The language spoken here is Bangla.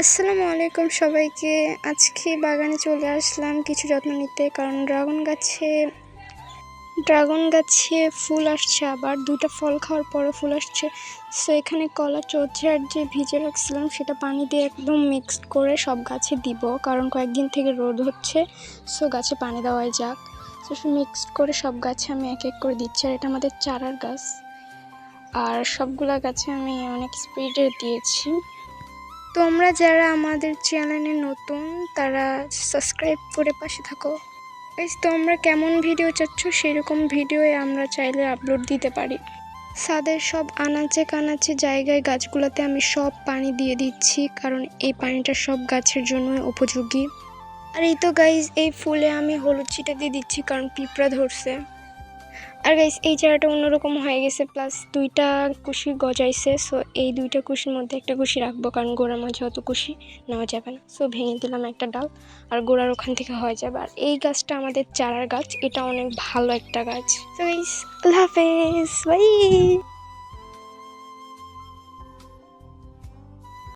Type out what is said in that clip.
আসসালামু আলাইকুম সবাইকে। আজকে বাগানে চলে আসলাম কিছু যত্ন নিতে, কারণ ড্রাগন গাছে ফুল আসছে, আবার 2টা ফল খাওয়ার পরে ফুল আসছে। সো এখানে কলা চলছে, আর যে ভিজে রাখছিলাম সেটা পানি দিয়ে একদম মিক্সড করে সব গাছে দিব, কারণ কয়েকদিন থেকে রোদ হচ্ছে। সো গাছে পানি দেওয়াই যাক। সো মিক্সড করে সব গাছে আমি এক এক করে দিচ্ছি, আর এটা আমাদের চারার গাছ। আর সবগুলা গাছে আমি অনেক স্পিডে দিয়েছি। তোমরা যারা আমাদের চ্যানেলে নতুন তারা সাবস্ক্রাইব করে পাশে থাকো। তোমরা কেমন ভিডিও চাচ্ছ সেরকম ভিডিও আমরা চাইলে আপলোড দিতে পারি। ছাদের সব আনাচে কানাচে জায়গায় গাছগুলোতে আমি সব পানি দিয়ে দিচ্ছি, কারণ এই পানিটা সব গাছের জন্য উপযোগী। আর এই তো গাইজ, এই ফুলে আমি হলুদ ছিটা দিয়ে দিচ্ছি কারণ পিঁপড়া ধরছে। আর গাইস, এই চারাটা অন্যরকম হয়ে গেছে, প্লাস 2টা কুশি গজাইছে। সো এই 2টা কুশির মধ্যে একটা কুশি রাখবো, কারণ গোড়ার মাঝে অত কুশি নেওয়া যাবে না। সো ভেঙে দিলাম একটা ডাল, আর গোড়ার ওখান থেকে হয়ে যাবে। আর এই গাছটা আমাদের চারার গাছ, এটা অনেক ভালো একটা গাছ। সো গাইস, আল্লাহ হাফেজ, বাই।